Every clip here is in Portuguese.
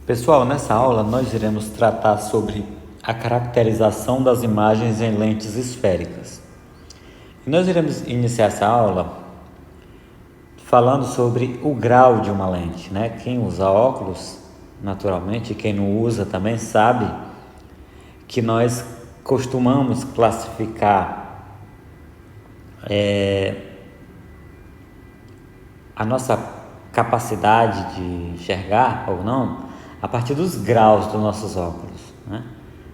Pessoal, nessa aula nós iremos tratar sobre a caracterização das imagens em lentes esféricas. E nós iremos iniciar essa aula falando sobre o grau de uma lente, né? Quem usa óculos, naturalmente, quem não usa também sabe que nós costumamos classificar a nossa capacidade de enxergar ou não a partir dos graus dos nossos óculos, né?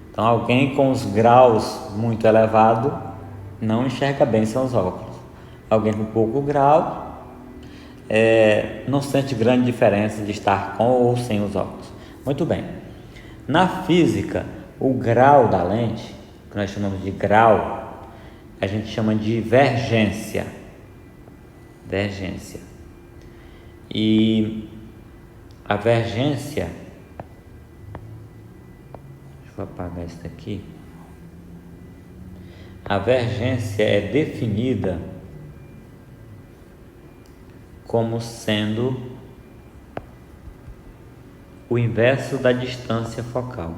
Então, alguém com os graus muito elevados não enxerga bem seus óculos. Alguém com pouco grau não sente grande diferença de estar com ou sem os óculos. Muito bem. Na física, o grau da lente, que nós chamamos de grau, a gente chama de vergência. Vergência. E a vergência, deixa eu apagar isso daqui. A vergência é definida como sendo o inverso da distância focal.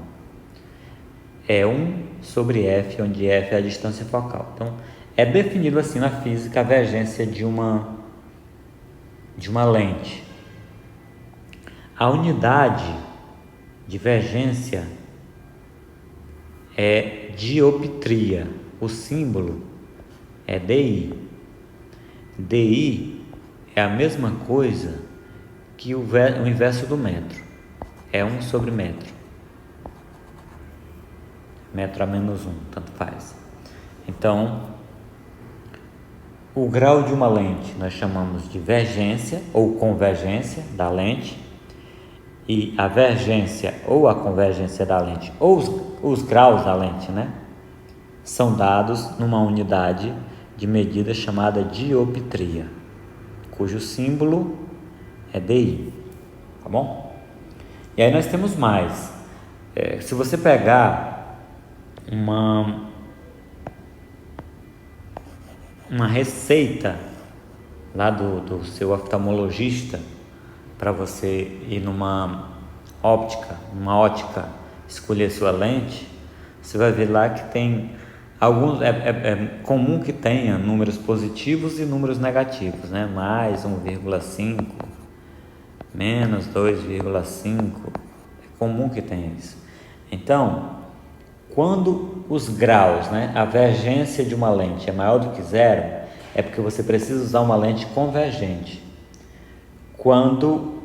É 1 sobre f, onde f é a distância focal. Então, é definido assim na física a vergência de uma lente. A unidade de vergência é dioptria. O símbolo é DI. DI é a mesma coisa que o inverso do metro. É 1 sobre metro. Metro a menos 1, tanto faz. Então, o grau de uma lente nós chamamos de vergência ou convergência da lente, e a vergência ou a convergência da lente, ou os graus da lente, né, são dados numa unidade de medida chamada dioptria, cujo símbolo é DI, tá bom? E aí nós temos mais. Se você pegar uma receita lá do seu oftalmologista para você ir numa ótica, escolher sua lente, você vai ver lá que tem alguns, é comum que tenha números positivos e números negativos, né? Mais 1,5, menos 2,5, é comum que tenha isso. Então, quando os graus, né, a vergência de uma lente é maior do que 0, é porque você precisa usar uma lente convergente. Quando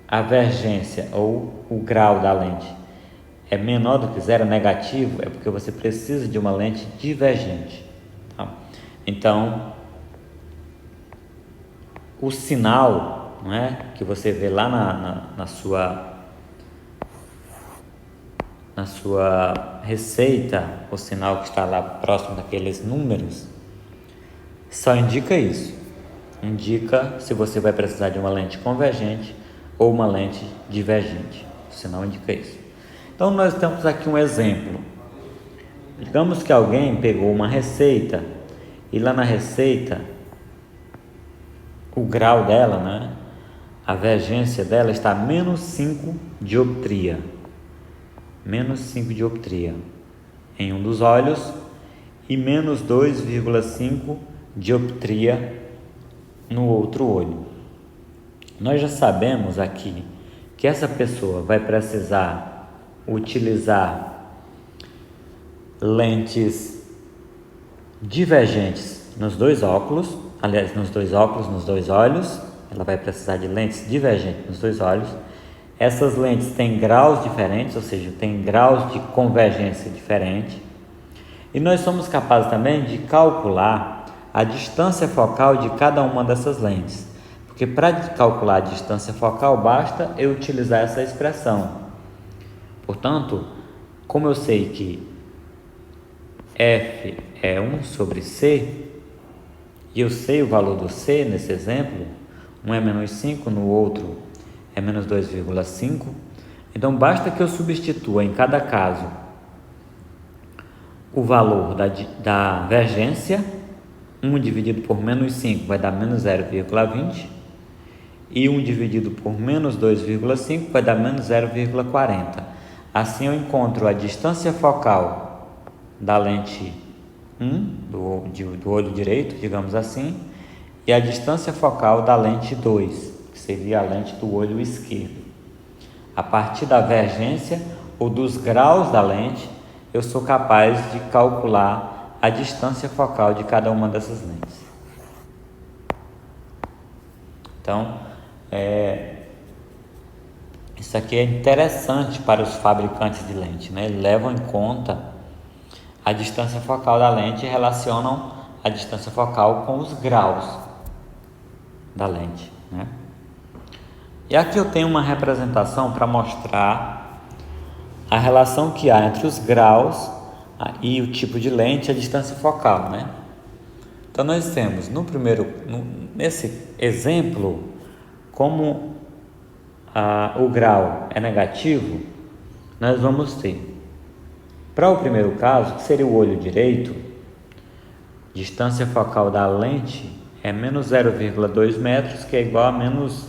a vergência ou o grau da lente é menor do que 0, negativo, é porque você precisa de uma lente divergente. Tá? Então, o sinal, né, que você vê lá na sua receita, o sinal que está lá próximo daqueles números, só indica isso. Indica se você vai precisar de uma lente convergente ou uma lente divergente. O sinal indica isso. Então, nós temos aqui um exemplo. Digamos que alguém pegou uma receita e lá na receita, o grau dela, né, a vergência dela está a menos 5 dioptria. Menos 5 dioptria em um dos olhos e menos 2,5 dioptria no outro olho. Nós já sabemos aqui que essa pessoa vai precisar utilizar lentes divergentes nos dois óculos, aliás, nos dois olhos, ela vai precisar de lentes divergentes nos dois olhos. Essas lentes têm graus diferentes, ou seja, têm graus de convergência diferentes. E nós somos capazes também de calcular a distância focal de cada uma dessas lentes. Porque para calcular a distância focal, basta eu utilizar essa expressão. Portanto, como eu sei que F é 1 sobre C, e eu sei o valor do C nesse exemplo, um é menos 5, no outro é menos 2,5, então basta que eu substitua em cada caso o valor da vergência. 1 dividido por menos 5 vai dar menos 0,20, e 1 dividido por menos 2,5 vai dar menos 0,40. Assim eu encontro a distância focal da lente 1, do olho direito, digamos assim, e a distância focal da lente 2, que seria a lente do olho esquerdo. A partir da vergência ou dos graus da lente, eu sou capaz de calcular a distância focal de cada uma dessas lentes. Então, isso aqui é interessante para os fabricantes de lente, né? Eles levam em conta a distância focal da lente e relacionam a distância focal com os graus da lente, né? E aqui eu tenho uma representação para mostrar a relação que há entre os graus e o tipo de lente e a distância focal, né? Então nós temos nesse exemplo, como o grau é negativo, nós vamos ter, para o primeiro caso, que seria o olho direito, distância focal da lente é menos 0,2 metros, que é igual a menos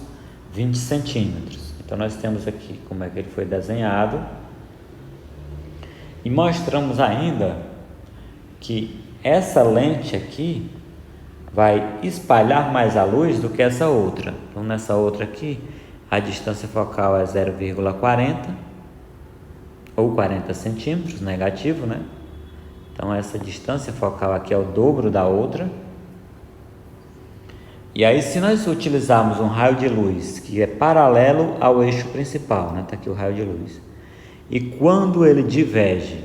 20 centímetros. Então nós temos aqui como é que ele foi desenhado e mostramos ainda que essa lente aqui vai espalhar mais a luz do que essa outra. Então nessa outra aqui a distância focal é 0,40 ou 40 centímetros, negativo, né? Então essa distância focal aqui é o dobro da outra. E aí, se nós utilizarmos um raio de luz que é paralelo ao eixo principal, né? Tá aqui o raio de luz. E quando ele diverge,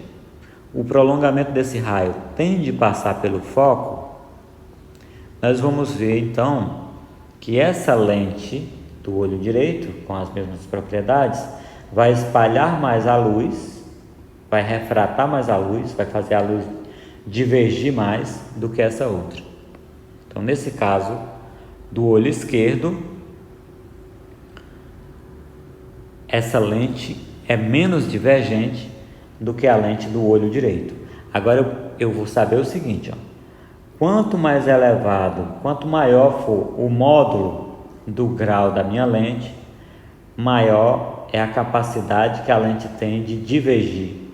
o prolongamento desse raio tende a passar pelo foco, nós vamos ver então que essa lente do olho direito, com as mesmas propriedades, vai espalhar mais a luz, vai refratar mais a luz, vai fazer a luz divergir mais do que essa outra. Então, nesse caso do olho esquerdo, essa lente é menos divergente do que a lente do olho direito. Agora eu vou saber o seguinte, ó. Quanto mais elevado, quanto maior for o módulo do grau da minha lente, maior é a capacidade que a lente tem de divergir.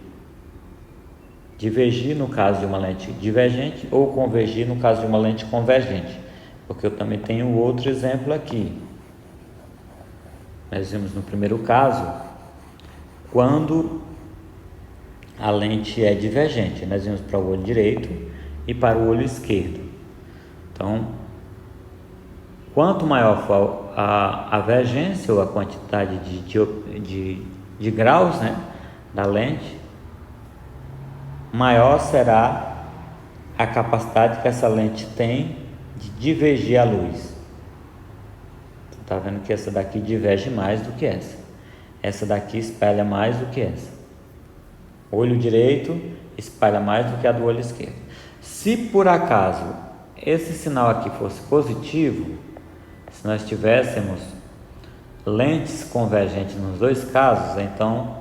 Divergir no caso de uma lente divergente ou convergir no caso de uma lente convergente. Porque eu também tenho outro exemplo aqui. Nós vimos no primeiro caso, quando a lente é divergente. Nós vimos para o olho direito e para o olho esquerdo. Então, quanto maior for a vergência ou a quantidade de graus, né, da lente, maior será a capacidade que essa lente tem de divergir a luz. Você está vendo que essa daqui diverge mais do que essa. Essa daqui espalha mais do que essa. O olho direito espalha mais do que a do olho esquerdo. Se por acaso esse sinal aqui fosse positivo, se nós tivéssemos lentes convergentes nos dois casos, então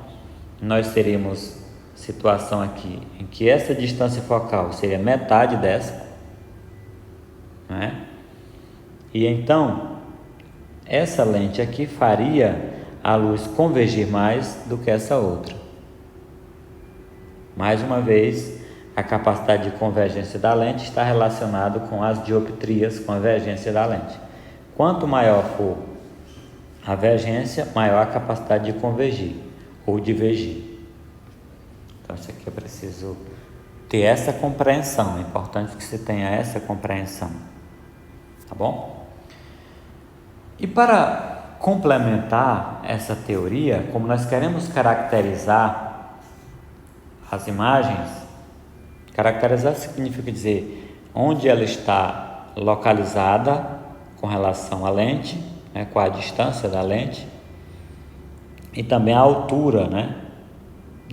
nós teríamos situação aqui em que essa distância focal seria metade dessa, né? E então essa lente aqui faria a luz convergir mais do que essa outra. Mais uma vez, a capacidade de convergência da lente está relacionada com as dioptrias, com a vergência da lente. Quanto maior for a vergência, maior a capacidade de convergir ou divergir. Então isso aqui eu preciso ter essa compreensão. É importante que você tenha essa compreensão. Tá bom? E para complementar essa teoria, como nós queremos caracterizar as imagens, caracterizar significa dizer onde ela está localizada com relação à lente, né, com a distância da lente, e também a altura, né,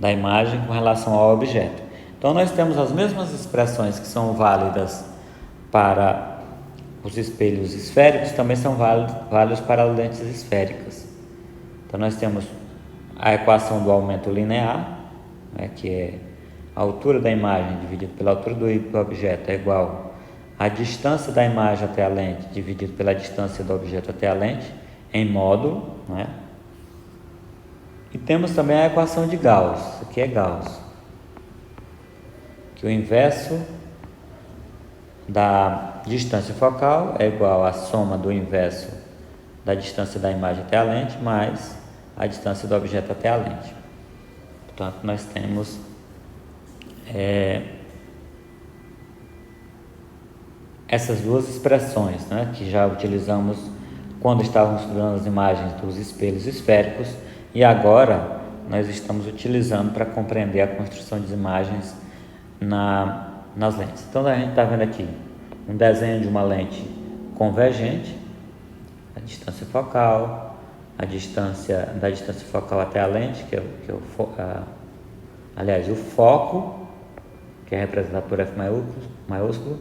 da imagem com relação ao objeto. Então nós temos as mesmas expressões que são válidas para os espelhos esféricos, também são válidos para as lentes esféricas. Então nós temos a equação do aumento linear, né, que é a altura da imagem dividido pela altura do objeto é igual à distância da imagem até a lente dividido pela distância do objeto até a lente, em módulo, né? E temos também a equação de Gauss. Isso aqui é Gauss, que o inverso da distância focal é igual à soma do inverso da distância da imagem até a lente mais a distância do objeto até a lente. Portanto, nós temos essas duas expressões, né, que já utilizamos quando estávamos estudando as imagens dos espelhos esféricos, e agora nós estamos utilizando para compreender a construção de imagens nas lentes. Então a gente está vendo aqui um desenho de uma lente convergente, a distância focal, a distância da distância focal até a lente, que é o foco, que é representado por F maiúsculo,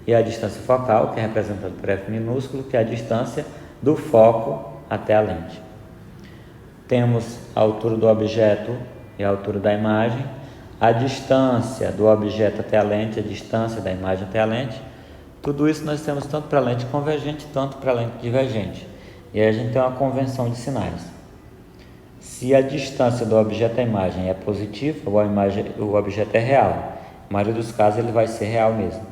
e a distância focal, que é representada por F minúsculo, que é a distância do foco até a lente. Temos a altura do objeto e a altura da imagem, a distância do objeto até a lente, a distância da imagem até a lente. Tudo isso nós temos tanto para a lente convergente, tanto para a lente divergente. E aí a gente tem uma convenção de sinais. Se a distância do objeto à imagem é positiva, o objeto é real. Na maioria dos casos ele vai ser real mesmo.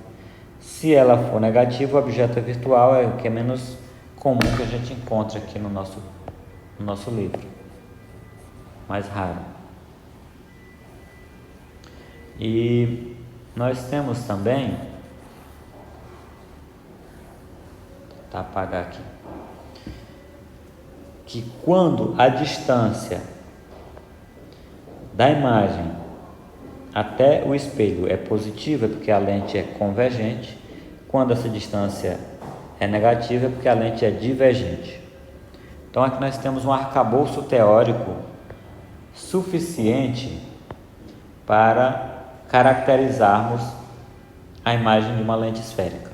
Se ela for negativa, o objeto é virtual, é o que é menos comum que a gente encontra aqui no nosso livro. Mais raro. E nós temos também, vou apagar aqui, que quando a distância da imagem até o espelho é positiva, é porque a lente é convergente. Quando essa distância é negativa, é porque a lente é divergente. Então aqui nós temos um arcabouço teórico suficiente para caracterizarmos a imagem de uma lente esférica.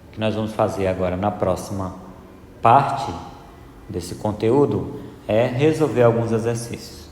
O que nós vamos fazer agora na próxima parte desse conteúdo é resolver alguns exercícios.